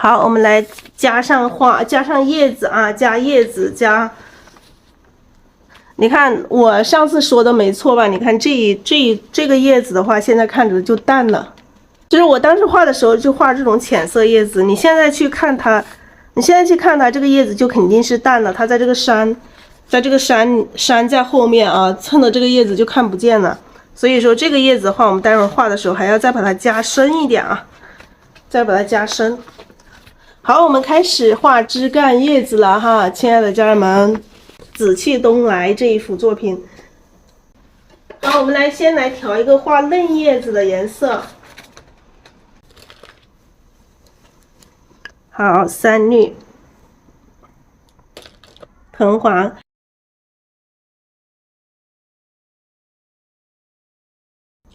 好，我們來加上花，加上葉子啊，加葉子加。你看我上次說的没錯吧？你看這個葉子的話，現在看着就淡了。就是我當時畫的時候就畫這種淺色葉子，你現在去看它，這個葉子就肯定是淡了。它在这个山，山在後面啊，蹭的這個葉子就看不見了。所以說這個葉子的話，我們待會兒畫的時候還要再把它加深一點啊，再把它加深。好，我們開始畫枝幹葉子了哈，親愛的家人們，紫氣東來這一幅作品。好，我們先來調一個畫嫩葉子的顏色。好，三綠、藤黃、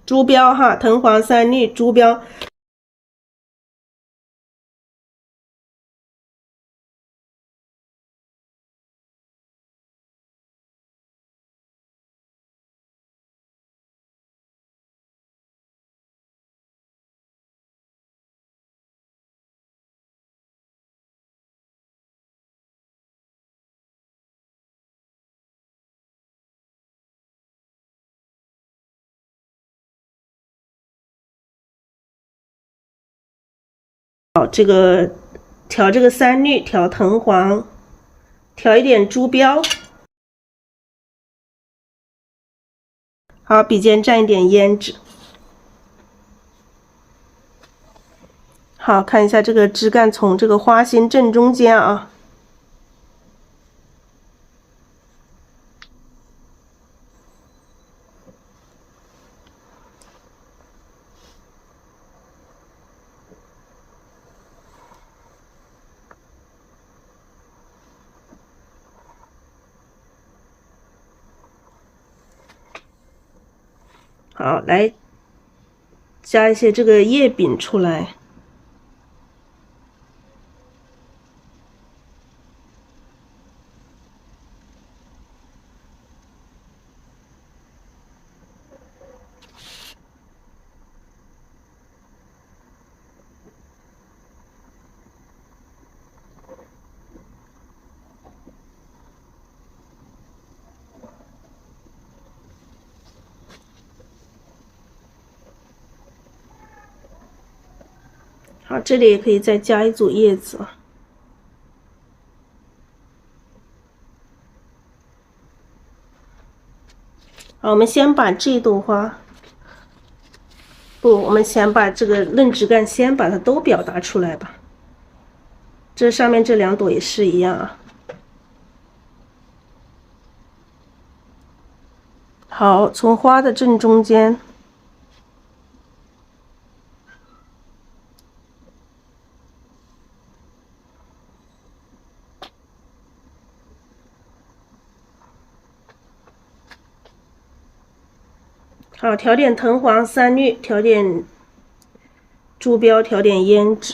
朱標哈，藤黃、三綠、朱標。好，这个調這個三綠，調藤黃，調一點朱標。好，筆尖蘸一點胭脂。好，看一下這個枝幹從這個花心正中間啊。好，來加一些這個葉柄出來。好，這裡也可以再加一組葉子。好，我們先把這朵花，我們先把這個嫩枝幹先把它都表達出來吧。這上面這兩朵也是一樣啊。好，從花的正中間。好，調點藤黃、三綠，調點朱標，調點胭脂。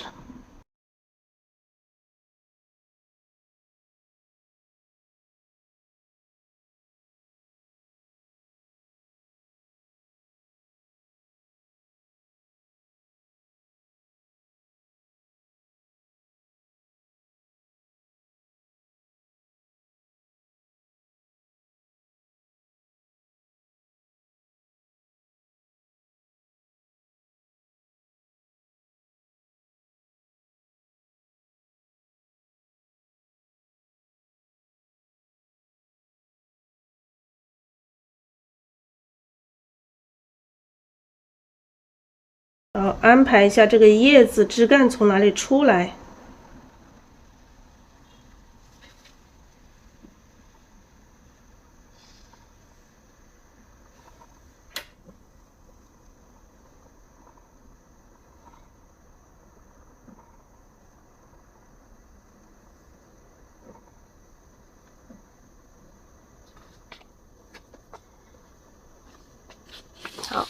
好，安排一下這個葉子枝幹從哪裡出來。好。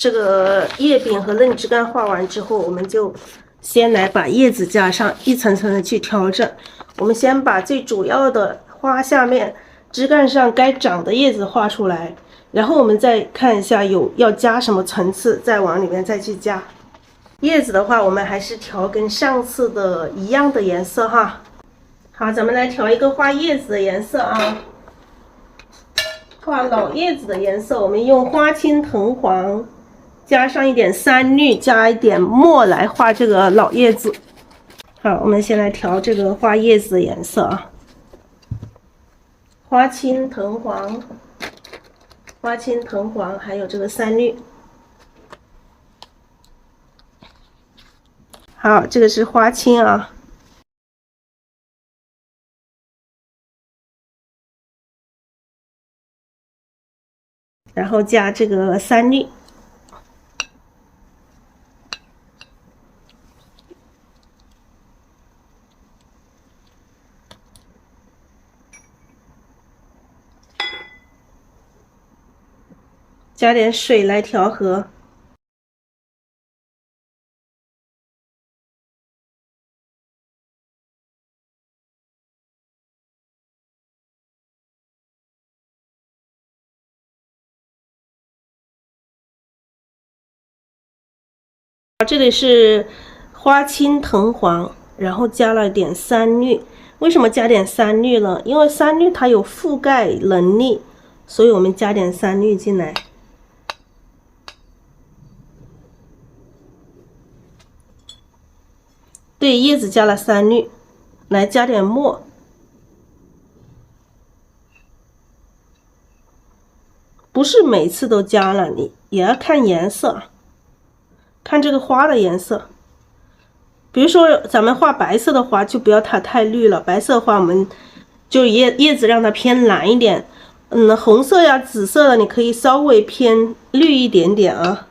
這個葉柄和嫩枝幹畫完之後，我們就先來把葉子加上，一層層的去調整。我們先把最主要的花下面枝幹上該長的葉子畫出來，然後我們再看一下要加什麼層次，再往裡面再去加。葉子的話，我們還是調跟上次的一樣的顏色哈。好，咱們來調一個花葉子的顏色啊。畫老葉子的顏色，我們用花青藤黃，加上一點三綠，加一點墨來畫這個老葉子。好，我們先來調這個花葉子的顏色啊。花青藤黃，花青藤黄，還有这个三绿。好，这个是花青啊。然后加这个三绿。加点水来調和。这里是花青藤黄，然後加了點三綠。為什麼加點三綠呢？因為三綠它有覆蓋能力，所以我們加點三綠進來。對，葉子加了三綠，來加點墨。不是每次都加了，你也要看顏色。看這個花的顏色，比如說咱們畫白色的花，就不要它太綠了。白色的花，我們就葉子讓它偏藍一點。紅色呀、紫色的，你可以稍微偏綠一點點啊。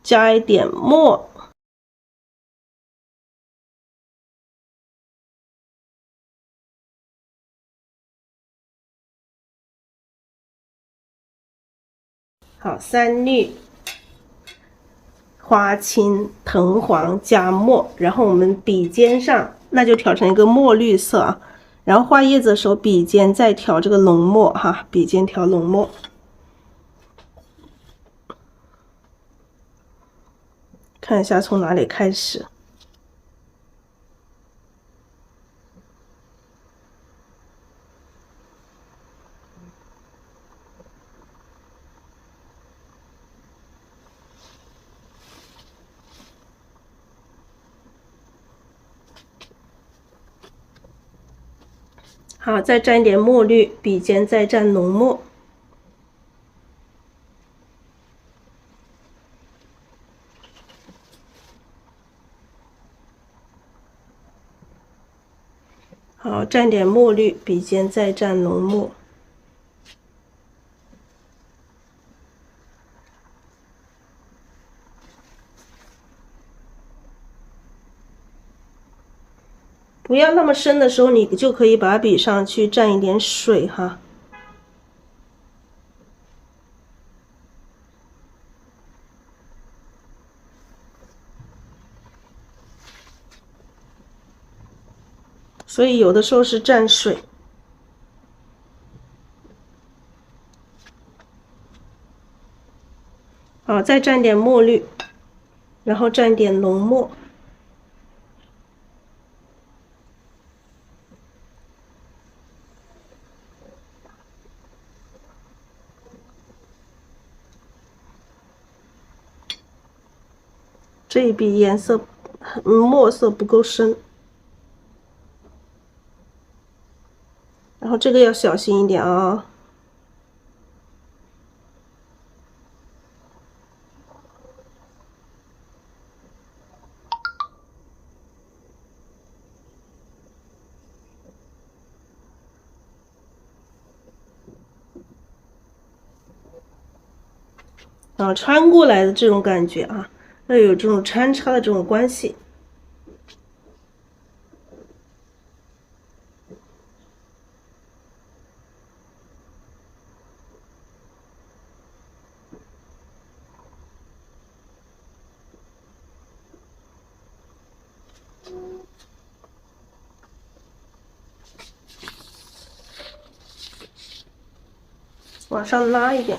加一點墨。好，三綠、花青、藤黃加墨，然後我們筆尖上那就調成一個墨綠色啊。然後畫葉子的時候，筆尖再調這個濃墨哈，筆尖調濃墨。看一下從哪裡開始。好，再蘸一點墨綠，筆尖再蘸濃墨。好，蘸點墨綠，筆尖再蘸濃墨。不要那麼深的時候，你就可以把筆上去蘸一點水哈。所以有的時候是蘸水。好，再蘸點墨綠，然後蘸點濃墨。這一筆顏色墨色不夠深，然後這個要小心一點啊。穿過來的這種感覺啊。要有這種穿插的這種關係。往上拉一點。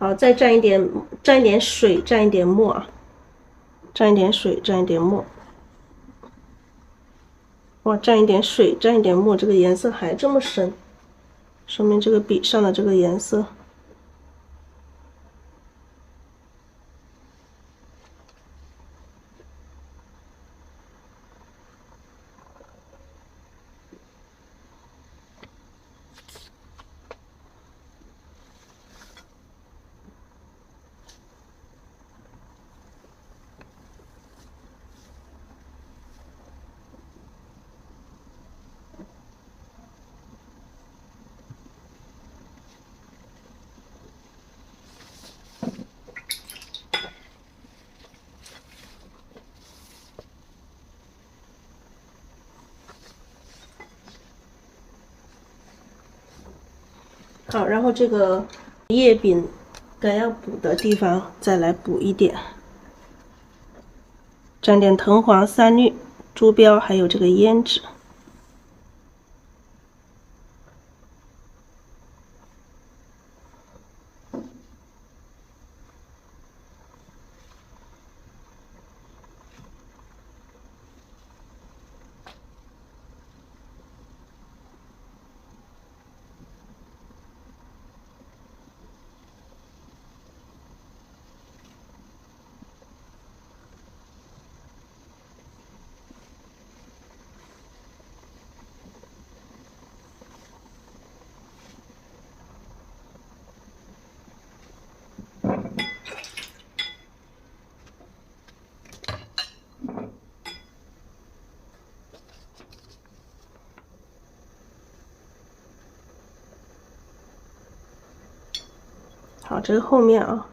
好，再蘸一點水，蘸一點墨，蘸一點水，蘸一點墨。哇，蘸一點水，蘸一點墨，這個顏色還這麼深，說明這個筆上的這個顏色。好，然後這個叶柄该要補的地方再來補一點，蘸點藤黃、三綠、豬標，還有這個胭脂。好，这个後面啊，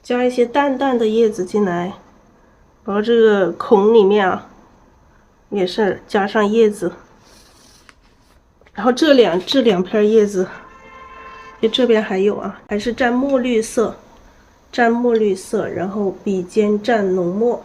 加一些淡淡的葉子進來，然後這個孔裡面啊，也是加上葉子，然後這兩片葉子，就這邊還有啊，還是蘸墨綠色，蘸墨綠色，然後筆尖蘸濃墨。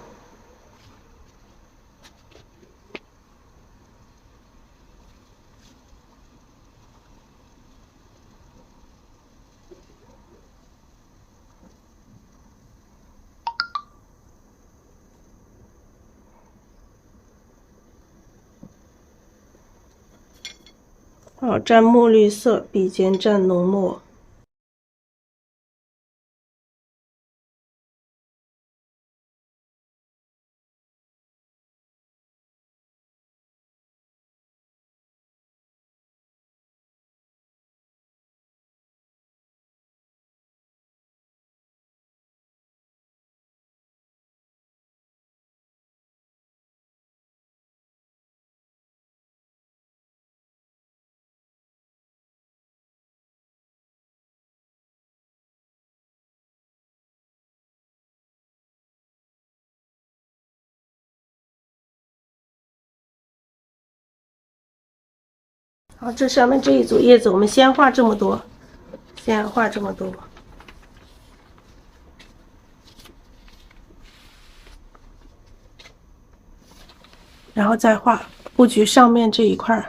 好，蘸墨綠色，筆尖蘸濃墨。好，這上面這一組葉子，我們先畫這麼多，先畫這麼多，然後再畫布局上面這一塊。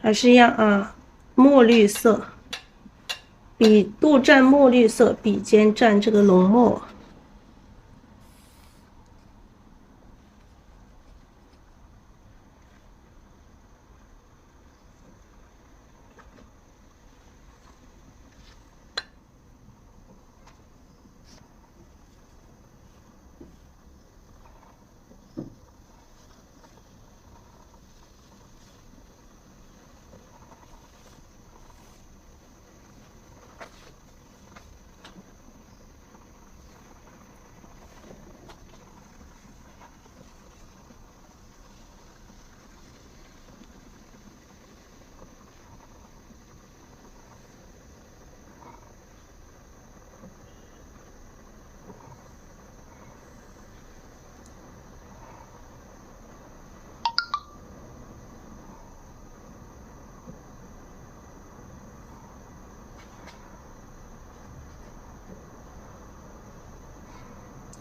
还是一樣啊。墨綠色，筆肚蘸墨綠色，筆尖蘸這個濃墨。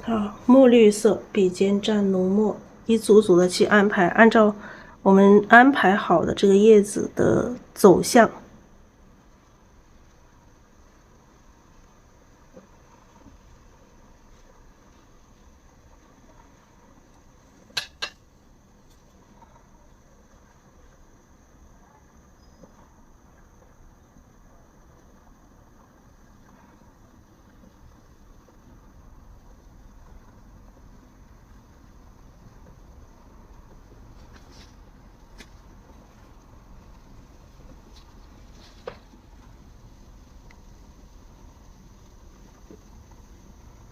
好，墨綠色，筆尖蘸濃墨，一組組的去安排，按照我們安排好的這個葉子的走向。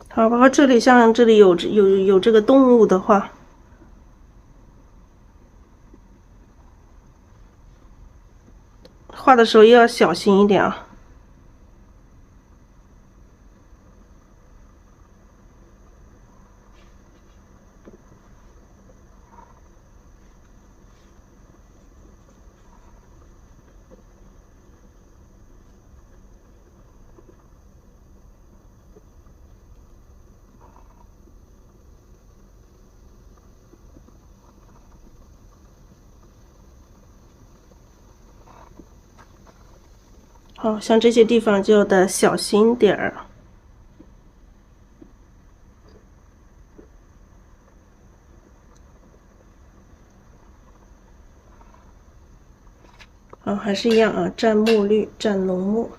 好，包括这裡，像這裡有這個動物的話，畫的時候要小心一點啊。好，像這些地方就得小心點兒。好，還是一樣啊，蘸墨綠，蘸濃墨。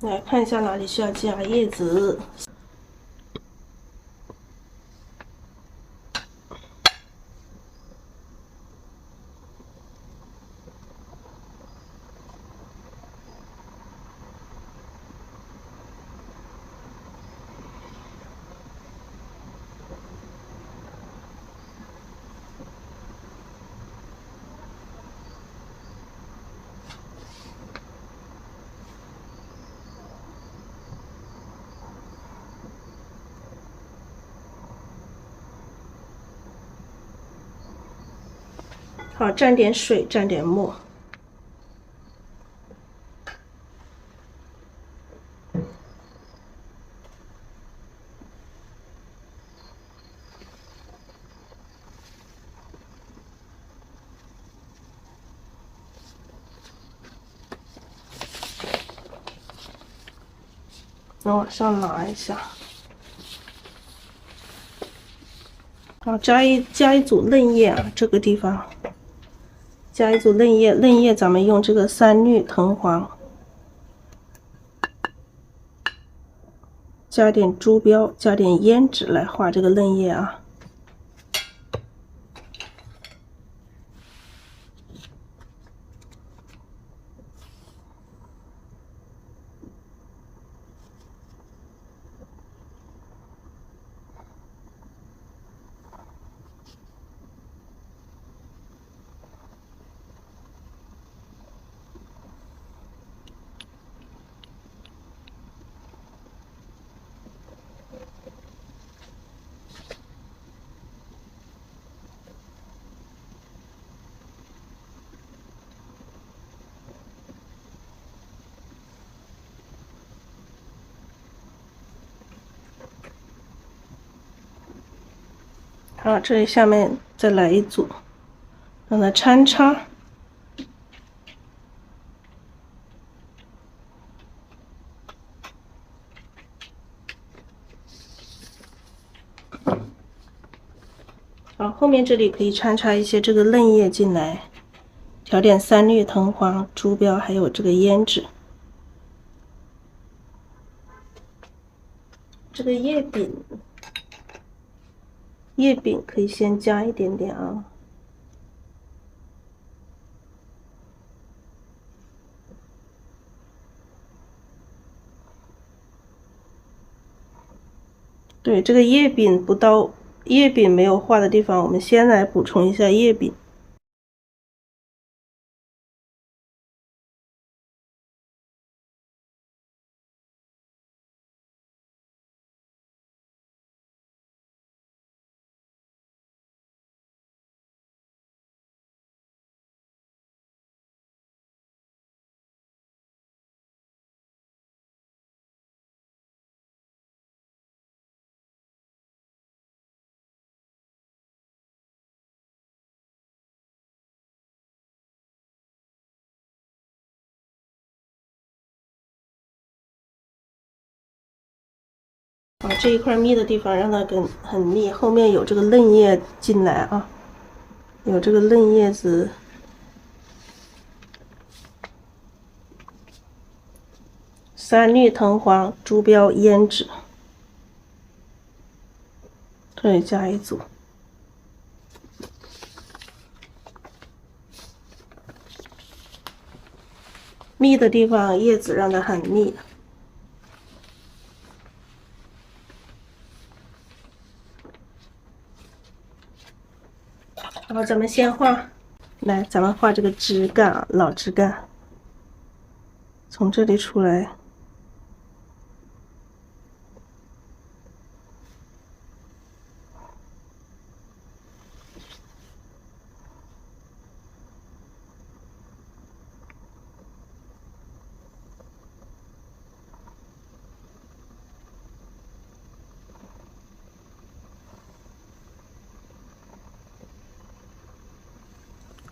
来看一下哪裡需要加葉子。好，蘸點水，蘸點墨。往上拿一下。好，加一組嫩葉啊，這個地方加一組嫩葉，嫩葉咱們用這個三綠藤黃，加點朱標，加點胭脂來畫這個嫩葉啊。好，這裡下面再來一組，讓它穿插。好，后面這裡可以穿插一些這個嫩葉進來，調點三綠藤黃、豬標，還有這個胭脂。這個葉柄可以先加一點點啊。对，這個葉柄不到葉柄沒有畫的地方，我們先來補充一下葉柄。好，這一塊密的地方讓它很密，後面有這個嫩葉進來啊，有這個嫩葉子，三綠藤黃、豬標、胭脂，這裡加一組。密的地方葉子讓它很密。好，咱们先畫，来，咱們畫這個枝幹啊，老枝幹，從這裡出來。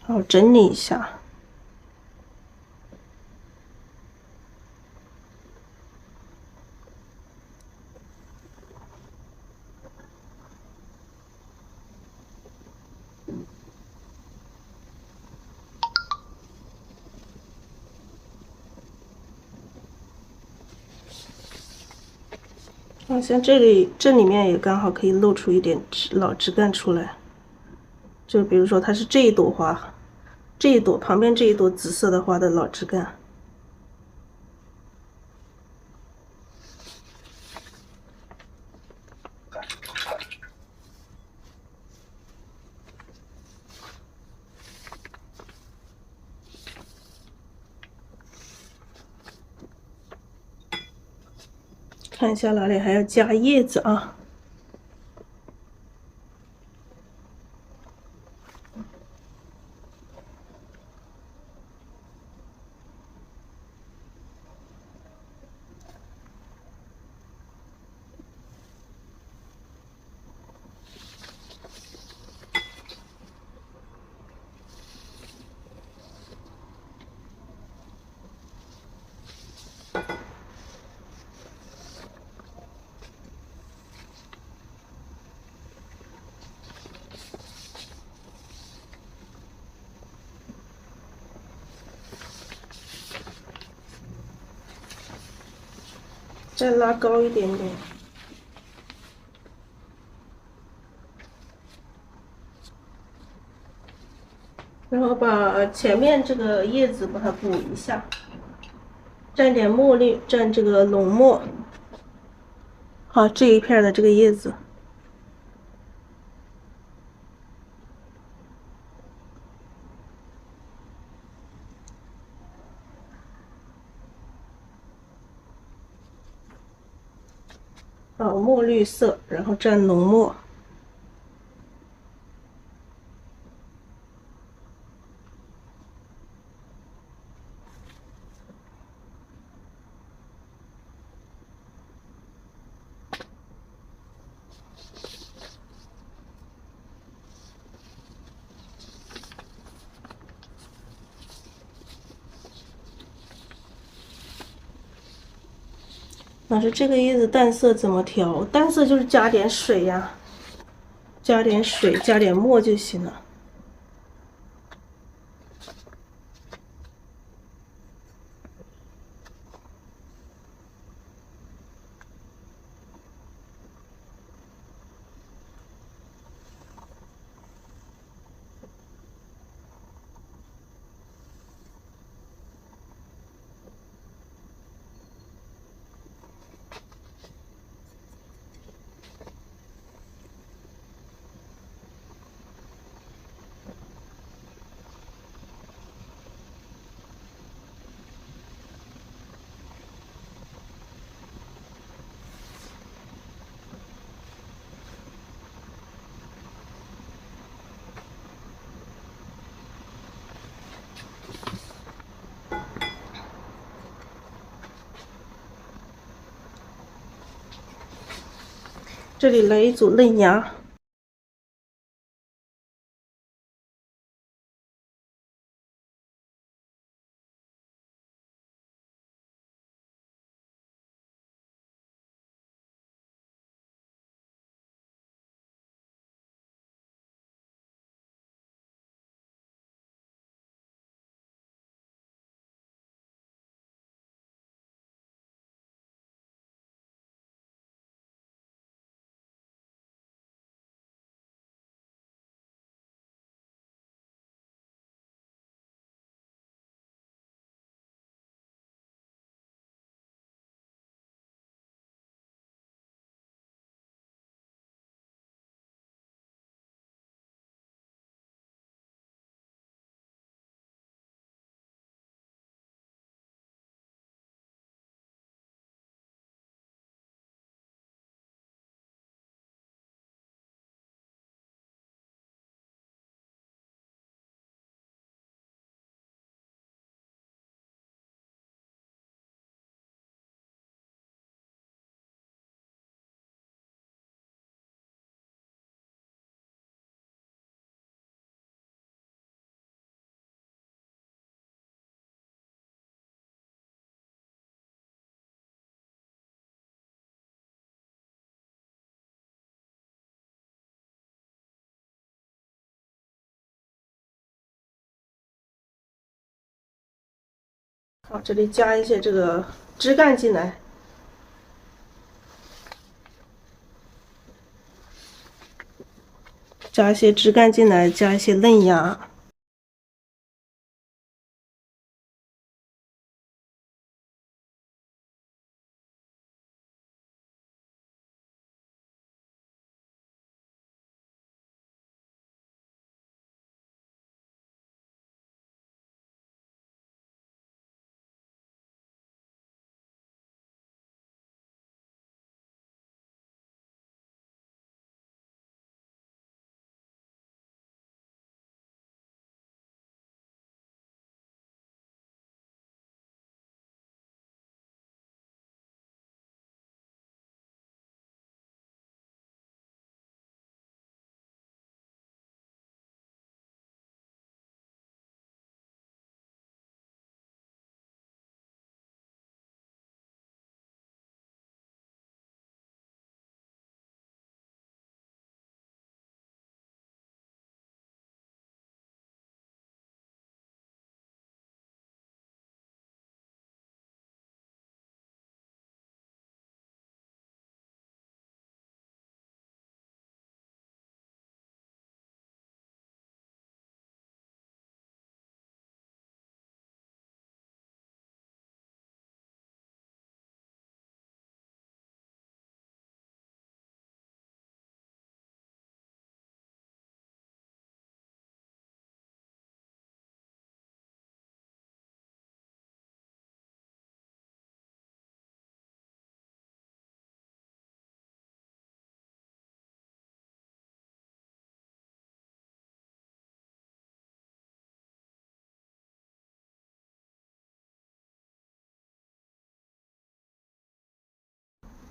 好，整理一下。好像这裡面也剛好可以露出一點老枝幹出來，就比如說它是這一朵花。這一朵旁邊這一朵紫色的花的老枝幹，看一下哪裡還要加葉子啊。再拉高一點點，然後把前面這個葉子把它補一下，蘸點墨綠，蘸這個濃墨。好，這一片的這個葉子。好，墨綠色，然後蘸濃墨。老師，這個葉子淡色怎麼調？淡色就是加點水呀，加點水，加點墨就行了。這裡來一組嫩芽。好，這裡加一些這個枝幹進來，加一些枝幹進來，加一些嫩芽。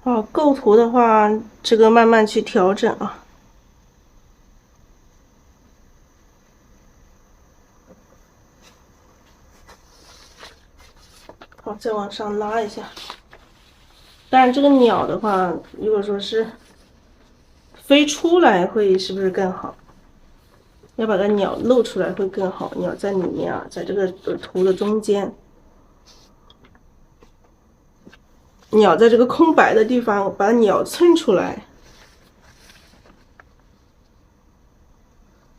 好，构图的話，這個慢慢去調整啊。好，再往上拉一下。当然，這個鳥的話，如果說是飞出来，会是不是更好？要把个鳥露出来会更好。鳥在裡面啊，在這個圖的中間，鳥在這個空白的地方，把鳥襯出來。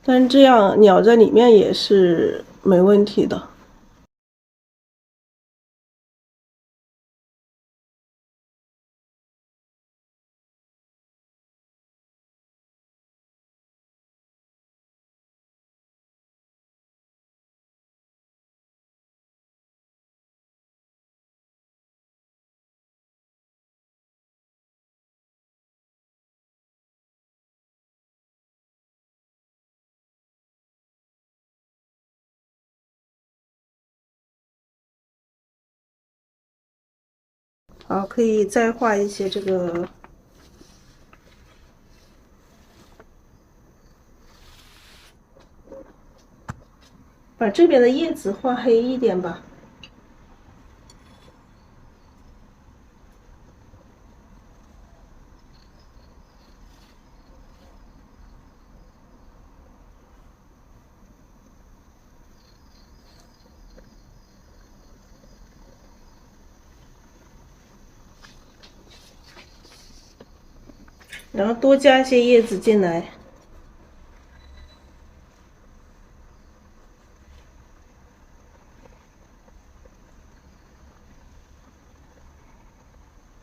但是這樣鳥在裡面也是沒問題的。好，可以再畫一些这個，把這邊的葉子畫黑一點吧。然後多加一些葉子進來。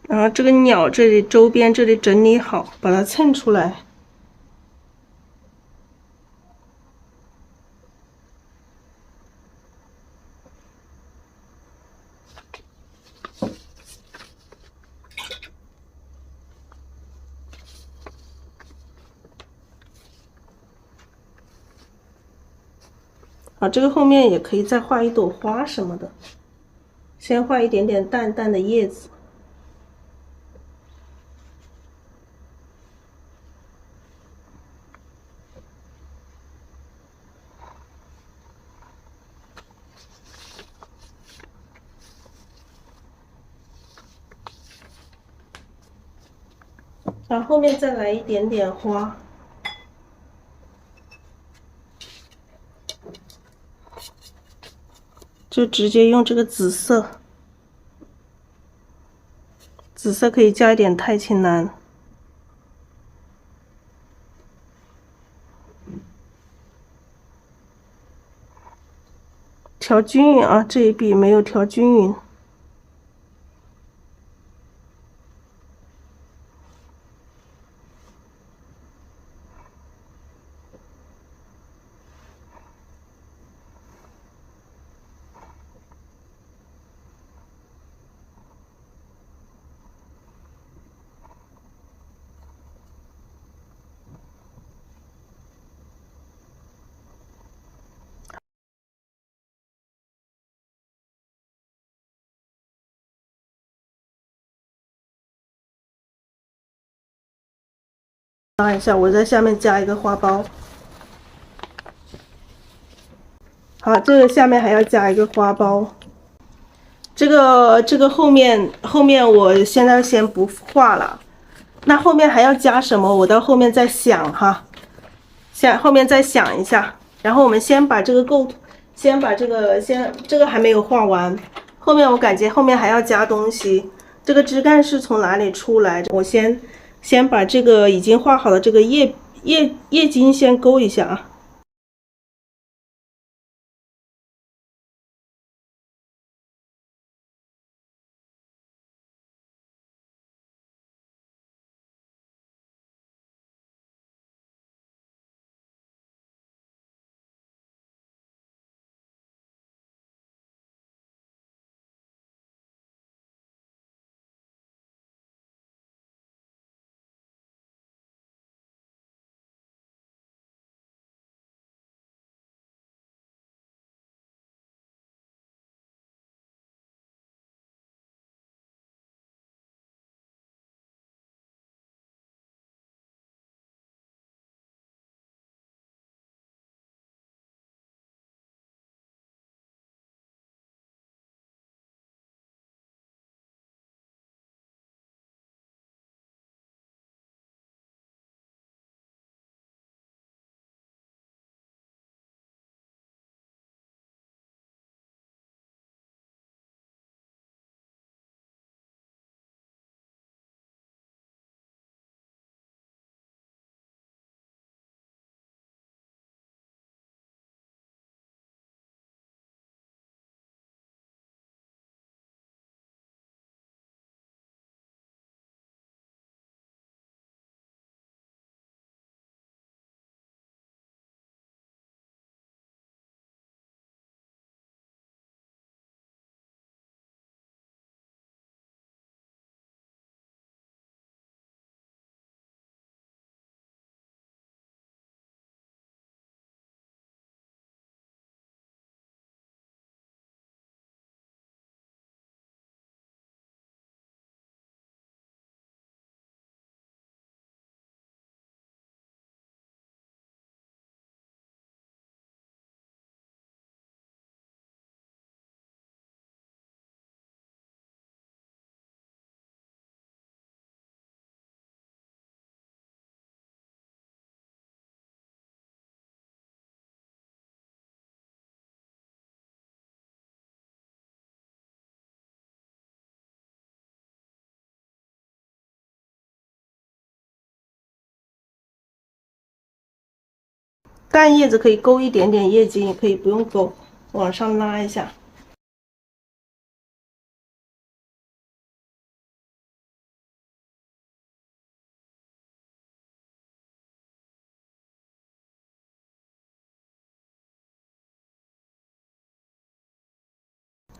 然後這個鳥這裡周邊這裡整理好，把它襯出來。好，這個後面也可以再畫一朵花什麼的，先畫一點點淡淡的葉子。然後后面再來一點點花，就直接用這個紫色，紫色可以加一點太青藍，調均勻啊，這一筆沒有調均勻。拉一下，我在下面加一個花苞。好，這個下面還要加一個花苞。這個後面我現在先不畫了。那後面還要加什麼？我到後面再想哈，後面再想一下。然後我們先把這個構圖，先把這個還沒有畫完。後面我感覺後面還要加東西。這個枝幹是從哪裡出來？我先把這個已經畫好的這個葉莖先勾一下啊。幹葉子可以勾一点點叶筋，也可以不用勾，往上拉一下。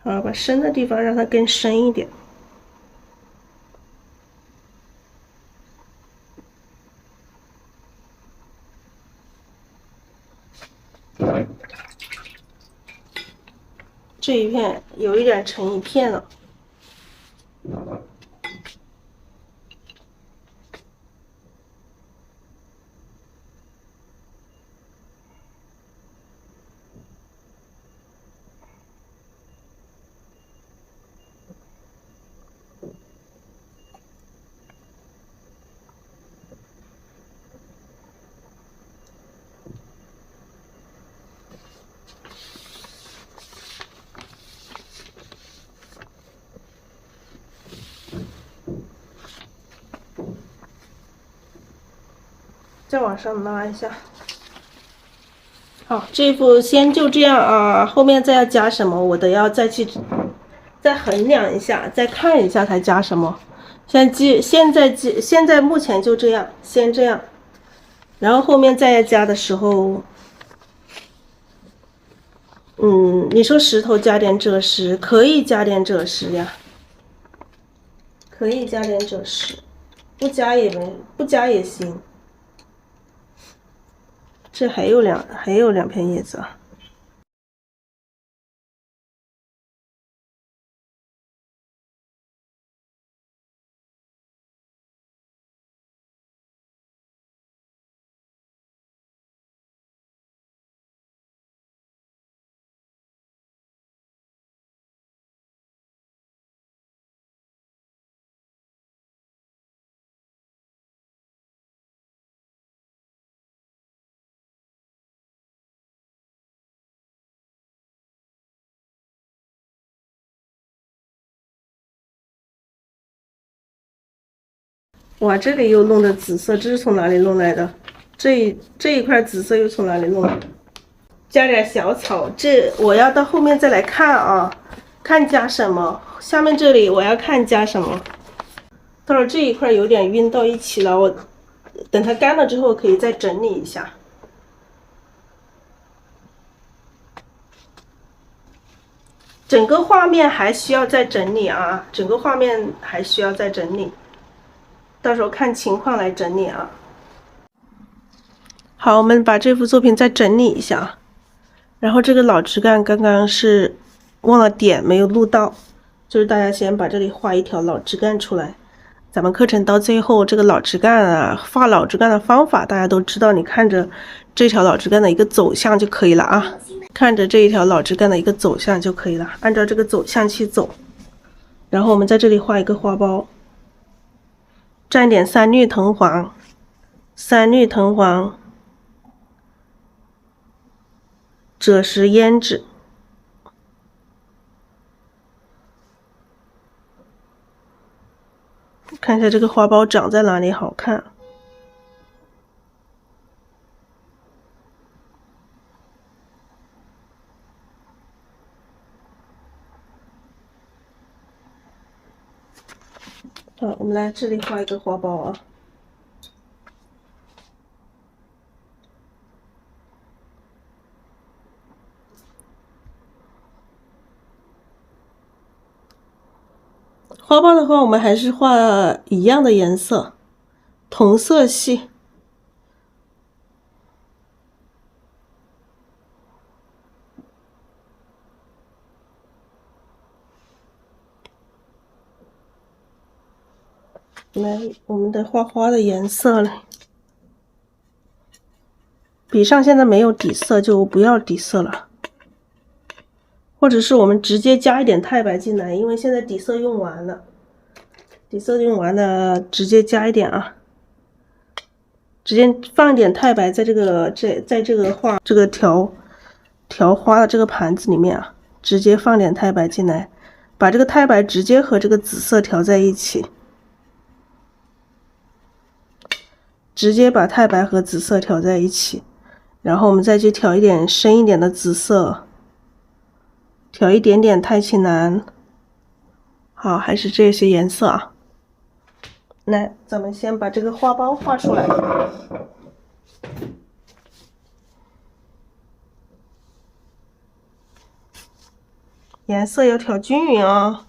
好，把深的地方让它更深一点。这一片有一点成一片了。再往上拉一下。好，這幅先就這樣啊，後面再要加什麼，我得要再衡量一下，再看一下才加什麼。现在目前就这样，先这样，然后后面再加的时候，你說石頭加點赭石，可以加點赭石呀，可以加點赭石，不加也行。這還有兩片葉子啊。哇，這里又弄的紫色，這是從哪裡弄來的？這一塊紫色又從哪裡弄來的？加點小草，這我要到後面再來看啊，看加什麼。下面這裡我要看加什麼。到時候這一塊有點暈到一起了，我等它乾了之後可以再整理一下。整個畫面還需要再整理啊，整個畫面還需要再整理。到時候看情況來整理啊。好，我們把這幅作品再整理一下。然後這個老枝幹剛剛是忘了點，沒有錄到，就是大家先把這裡畫一條老枝幹出來。咱們課程到最後，這個老枝幹啊，畫老枝幹的方法大家都知道，你看着這條老枝幹的一個走向就可以了啊。看着這一條老枝幹的一個走向就可以了，按照這個走向去走。然後我們在這裡畫一個花苞。蘸點三氯藤黃，赭石胭脂，看一下這個花苞長在哪裡好看。好，我们来这里畫一個花苞啊。花苞的話，我們還是畫一樣的顏色，同色系。来，我們的畫花的顏色了。筆上現在沒有底色，就不要底色了。或者是我們直接加一點太白進來，因為現在底色用完了。底色用完了，直接加一點啊。直接放一點太白在這個畫這個調花的這個盤子裡面啊，直接放點太白進來，把這個太白直接和這個紫色調在一起。直接把太白和紫色調在一起，然後我們再去調一點深一點的紫色，調一点點太极蓝。好，還是這些顏色啊。来，咱们先把这个花苞畫出來。顏色要調均勻啊。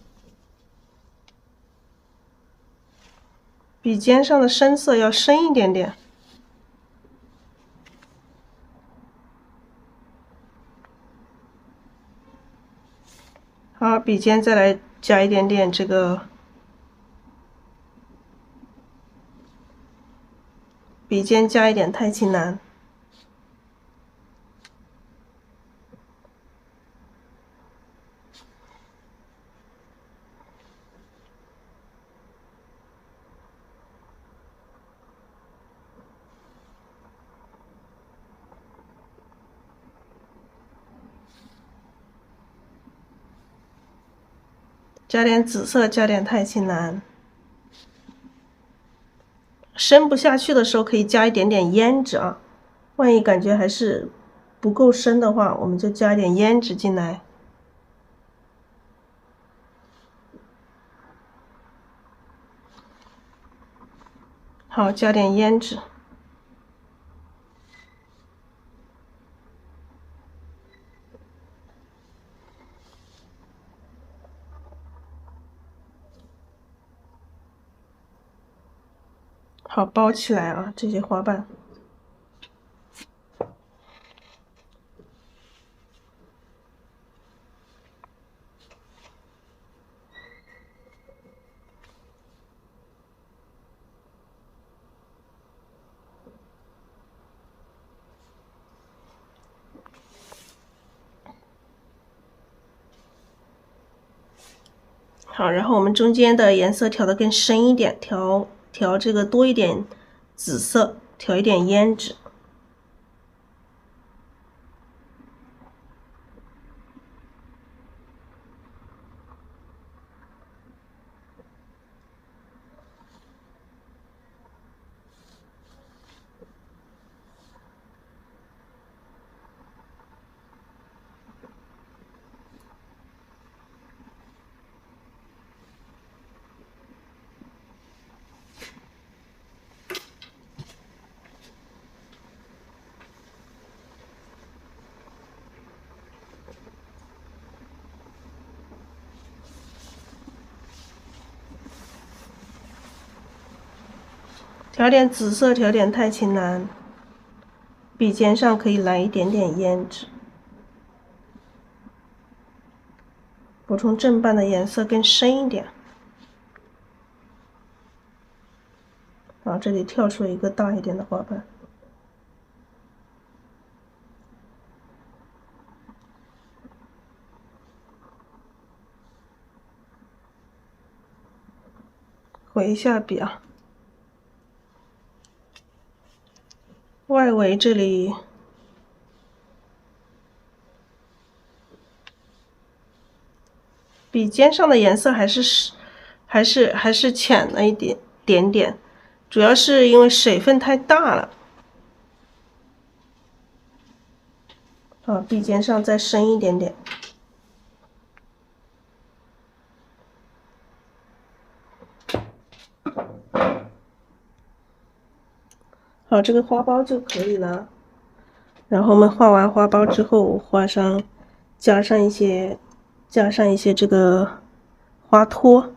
筆尖上的深色要深一點點。好，筆尖再來加一點點這個，筆尖加一點太極藍。加點紫色，加點太極藍。深不下去的時候，可以加一點點胭脂啊。萬一感覺還是不夠深的話，我們就加一點胭脂進來。好，加點胭脂。好，包起來啊，這些花瓣。好，然後我們中間的顏色調得更深一點，調這個多一點紫色，調一點胭脂。調點紫色，調點太極藍，筆尖上可以來一點點胭脂，補充正瓣的顏色更深一點。好，這裡跳出一個大一點的花瓣。回一下筆啊。外圍這裡筆尖上的顏色還是淺了一點點，主要是因為水分太大了。啊，筆尖上再深一點點。好，這個花苞就可以了。然後我們畫完花苞之後，加上一些這個花托。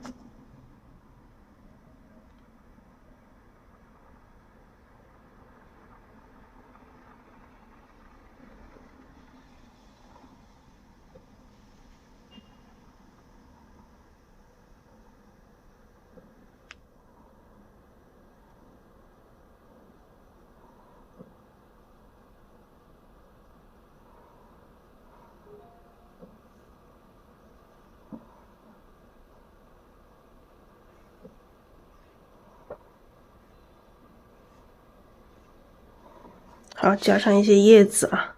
好，加上一些葉子啊。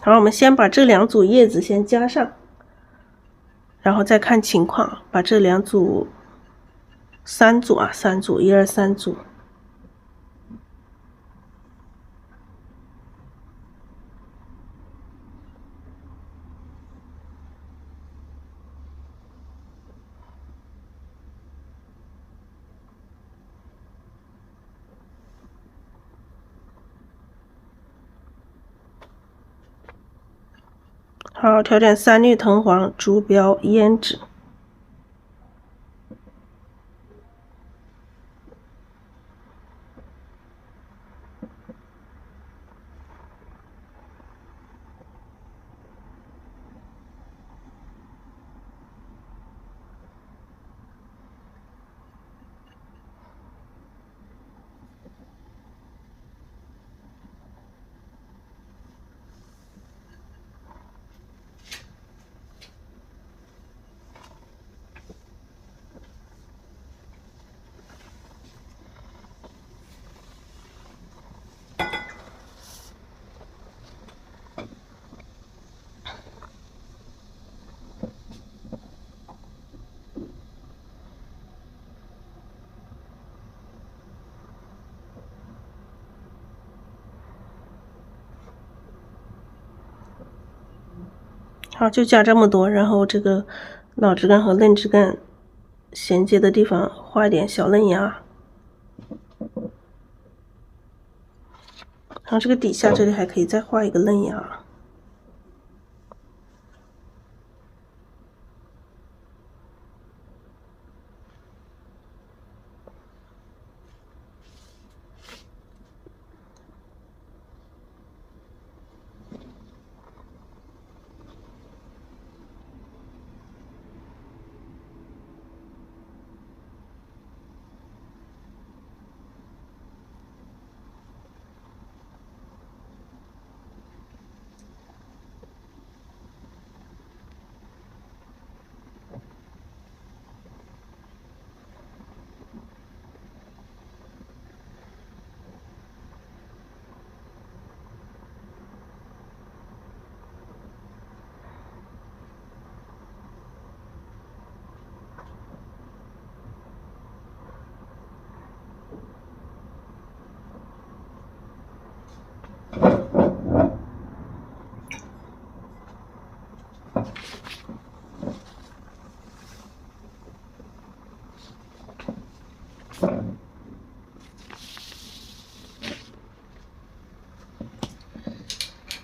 好，我們先把這2組葉子先加上，然後再看情況，把这2組3組啊，3組，1、2、3組。好，调点3氯藤黄、竹標、胭脂。好，就加這麼多，然後這個老枝幹和嫩枝幹銜接的地方畫一點小嫩芽，然後這個底下這裡還可以再畫一個嫩芽。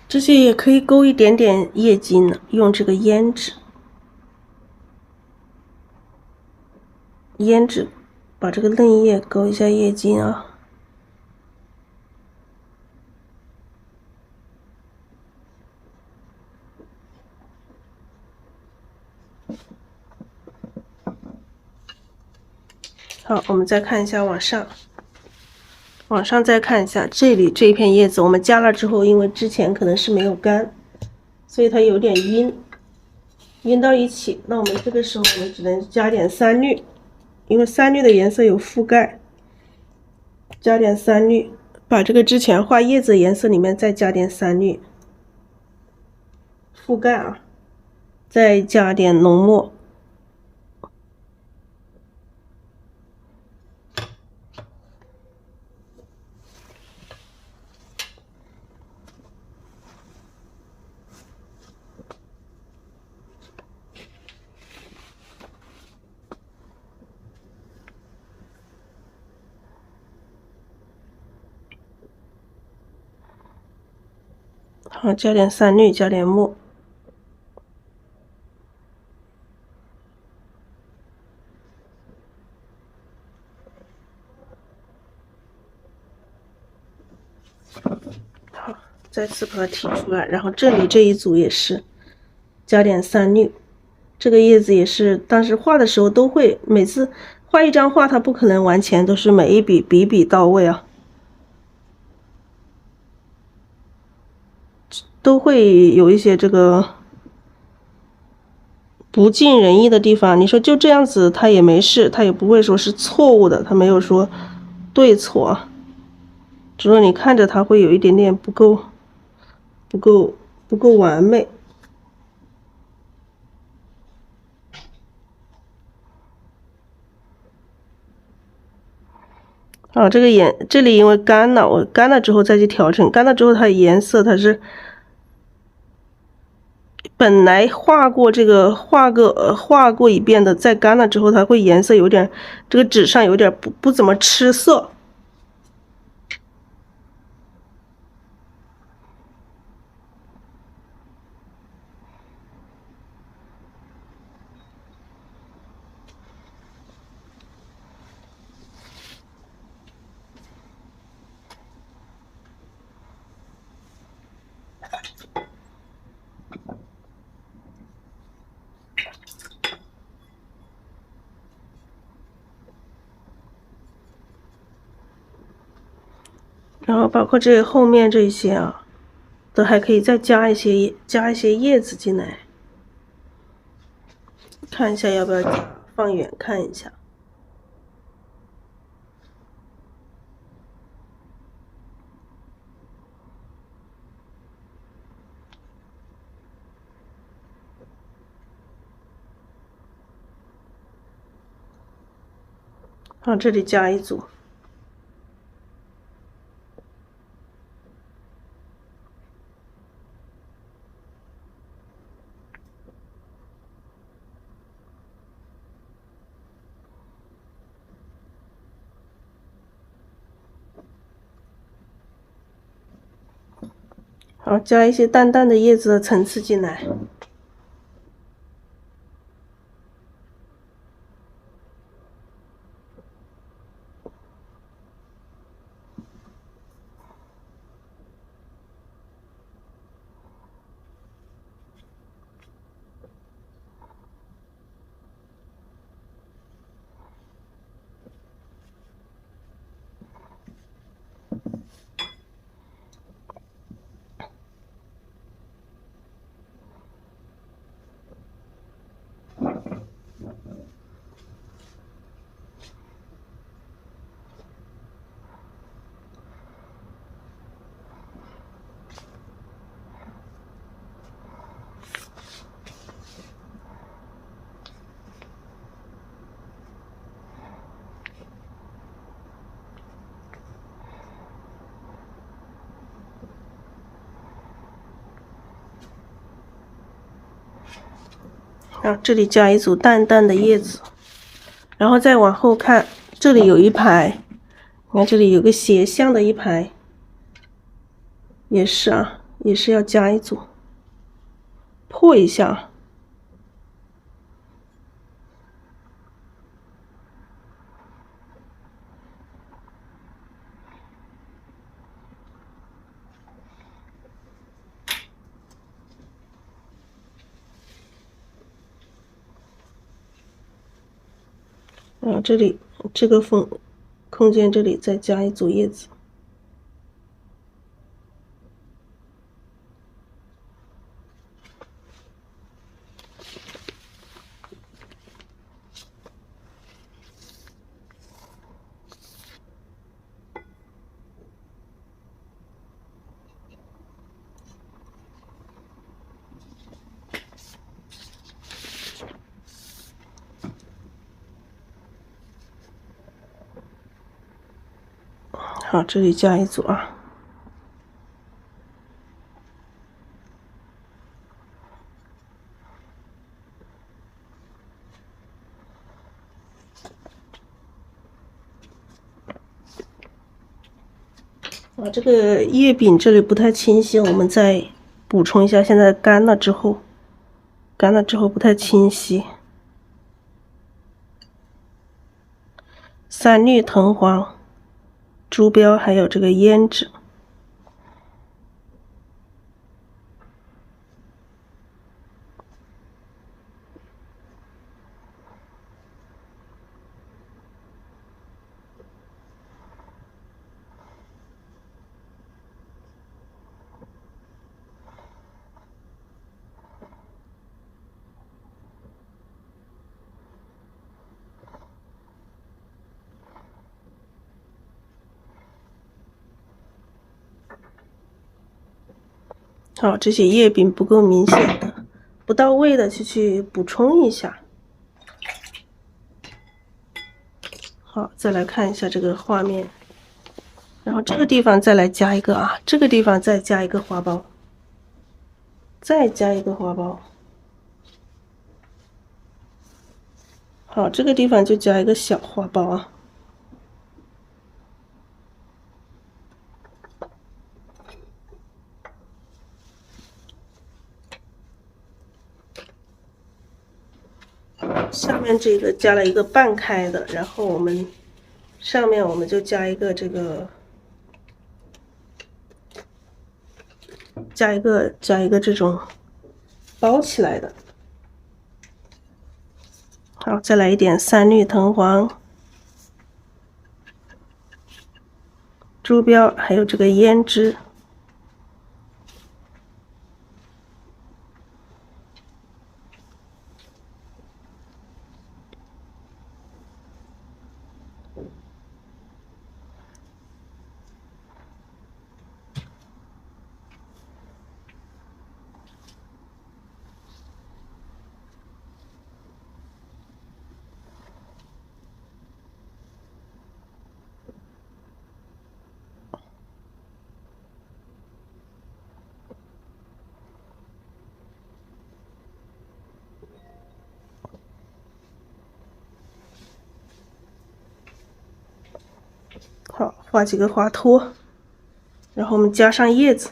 这些也可以勾一點點葉筋呢，用這個胭脂，把這個嫩葉勾一下葉筋啊。好，我們再看一下往上。往上再看一下，這裡這一片葉子我們加了之後，因為之前可能是沒有乾，所以它有點暈到一起。那我們這個時候我們只能加點3氯，因為3氯的顏色有覆蓋，加點3氯，把這個之前畫葉子的顏色裡面再加點3氯，覆蓋啊，再加點濃墨。好，加點3氯，加點墨。好，再次把它提出來，然後這裡這一組也是加點3氯。這個葉子也是當時畫的時候都會，每次畫一張畫，它不可能完全都是每一筆筆筆到位啊。都會有一些這個不盡人意的地方，你說就這樣子他也沒事，他也不會說是錯誤的，他沒有說對錯，只是你看着他會有一點點不夠不夠完美。啊，这裡因为干了，我干了之后再去调整，干了之后它的颜色它是本来画过一遍的，再干了之後它会顏色有點，這個紙上有點不怎麼吃色。然後包括這後面這些啊，都還可以再加一些葉子進來，看一下要不要加，放遠看一下。好，這裡加一組。好，加一些淡淡的葉子的層次進來。啊，這裡加一組淡淡的葉子，然後再往後看，這裡有一排，你看這裡有個斜向的一排，也是啊，也是要加一組，破一下。這裡這個空間這裡再加一組葉子。好，這裡加一組啊。这個葉柄這裡不太清晰，我們再補充一下。現在乾了之後不太清晰。三綠藤黃、朱標還有這個胭脂。好，這些葉柄不夠明顯的、不到位的，就去補充一下。好，再來看一下這個畫面，然後這個地方再來加一個啊，這個地方再加一個花苞，再加一個花苞。好，這個地方就加一個小花苞啊。下面這個加了一個半開的，然後我們上面我們就加一个这个，加一个这种包起来的。好，再来一点三绿藤黄、猪標，還有這個胭脂。好，畫幾個花托，然後我們加上葉子。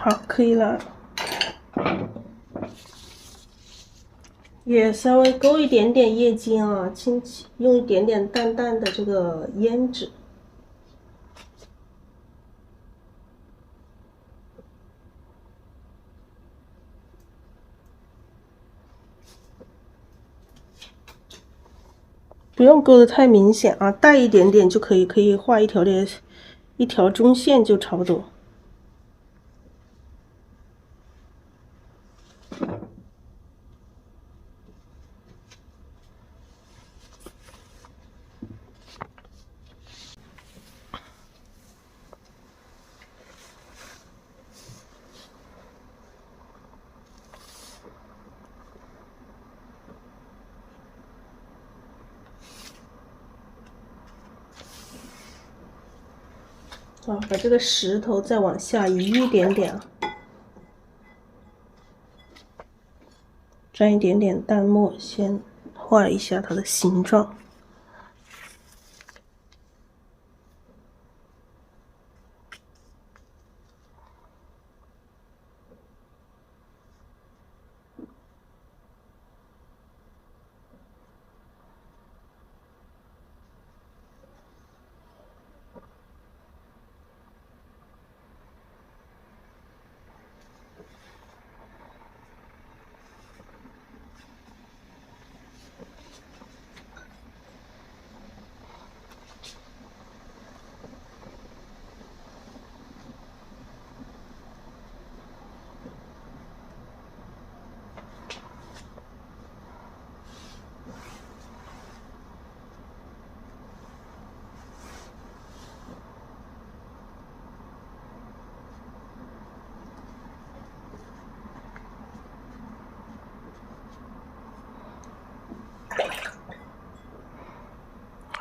好，可以了，也稍微勾一點點葉筋啊，用一點點淡淡的這個胭脂。不用勾得太明顯啊，帶一點點就可以，可以畫一條中線就差不多。啊，把這個石頭再往下移一點點啊，沾一點點淡墨，先畫一下它的形狀。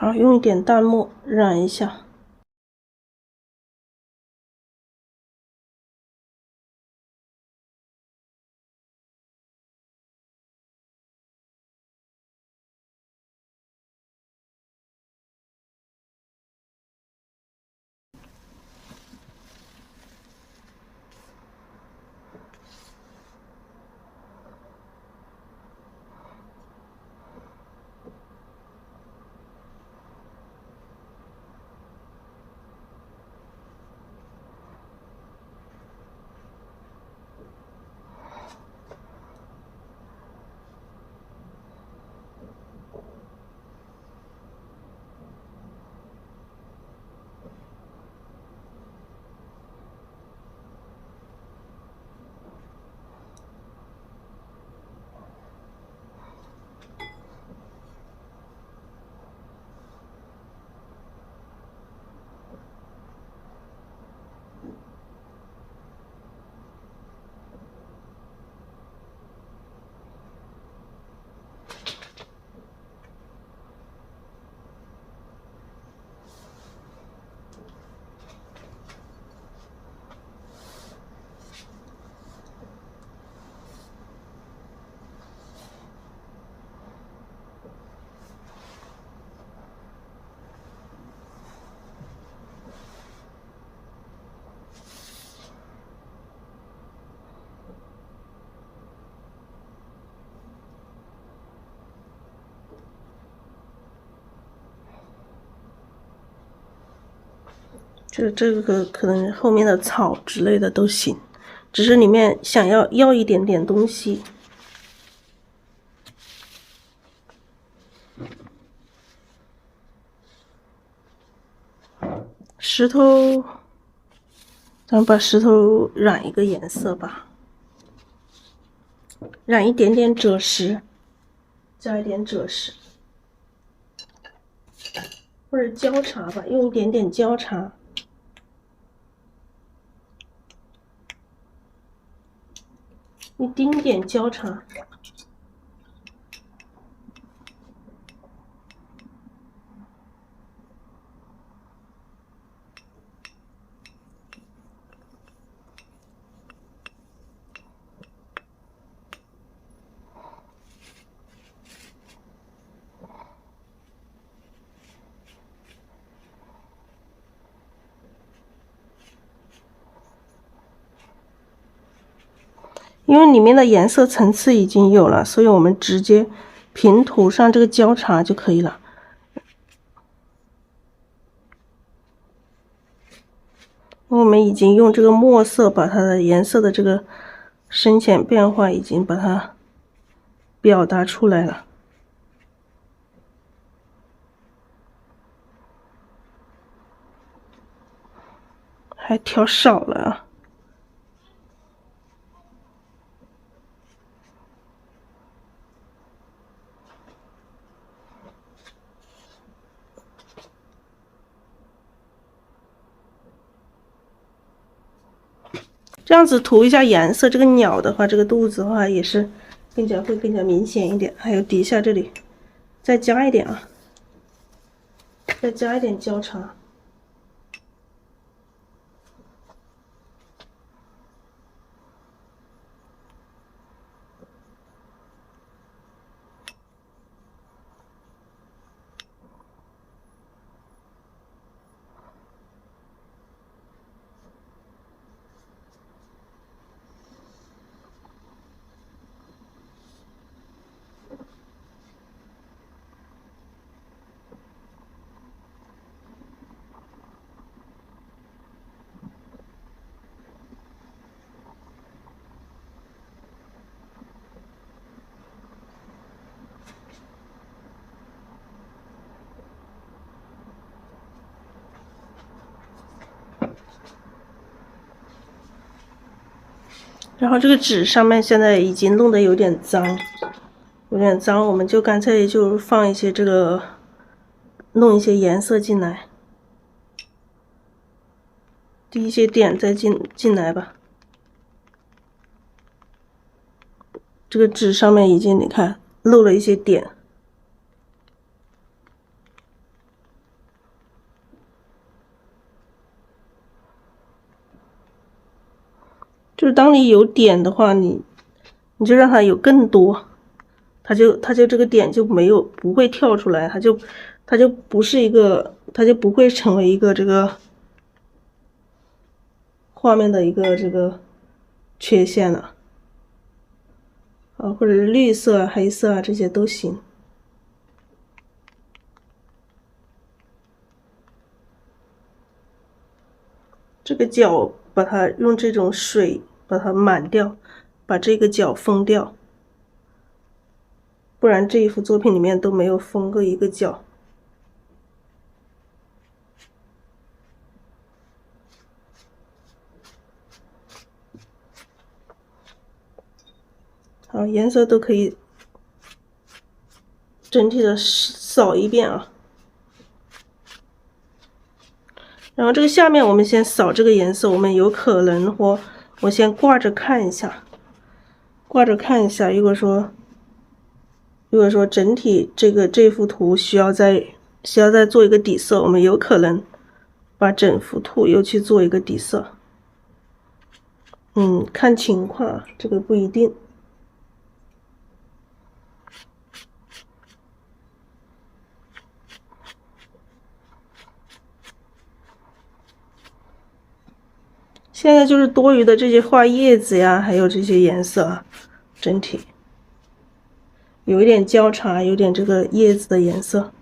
好，用一點淡墨染一下。这个可能后面的草之類的都行，只是裡面想要一點點東西。石頭，咱們把石頭染一個顏色吧，染一點點赭石，加一點赭石，或者焦茶吧，用一點點焦茶。一丁點焦茶，因為裡面的顏色層次已經有了，所以我們直接平塗上這個焦茶就可以了。我們已經用這個墨色把它的顏色的這個深淺變化已經把它表達出來了，還調少了啊。這樣子塗一下顏色，這個鳥的話，這個肚子的話也是會更加明顯一點。還有底下這裡，再加一點啊，再加一點焦茶。然後這個紙上面現在已經弄得有點髒，我們就乾脆就放一些這個，弄一些顏色進來，滴一些點再進來吧。這個紙上面已經你看漏了一些點，就是当你有點的話，你就让它有更多，它就这个点就不会跳出来，它就不是一个，它就不会成为一个这个畫面的一個這個缺陷了啊，或者是綠色、黑色啊，這些都行。這個角把它用這種水把它滿掉，把這個角封掉，不然這一幅作品裡面都沒有封過一個角。好，顏色都可以整體的掃一遍啊。然後這個下面我們先掃這個顏色，我們有可能我先掛着看一下，如果說整體這幅圖需要再做一個底色，我們有可能把整幅圖又去做一個底色。看情況，這個不一定。現在就是多餘的這些畫葉子呀，還有這些顏色啊，整體有一點交叉，有點這個葉子的顏色。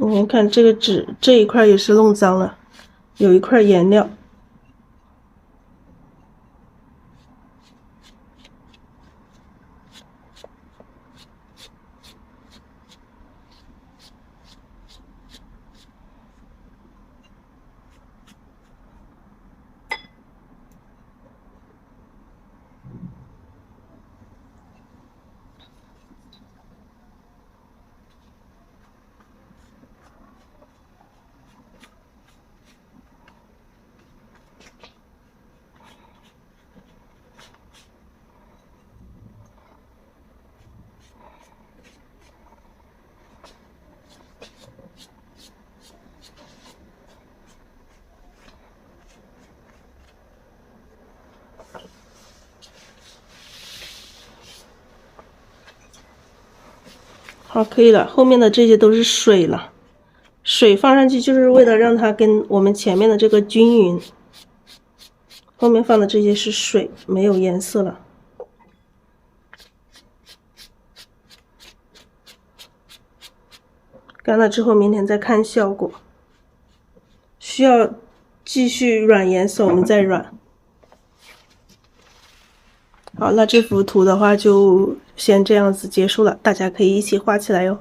我們看這個紙這一塊也是弄髒了，有一塊顏料。好，可以了。後面的這些都是水了，水放上去就是為了讓它跟我們前面的這個均勻。後面放的這些是水，沒有顏色了。乾了之後，明天再看效果。需要繼續染顏色，我們再染。好，那這幅圖的話就先這樣子結束了，大家可以一起畫起來喲。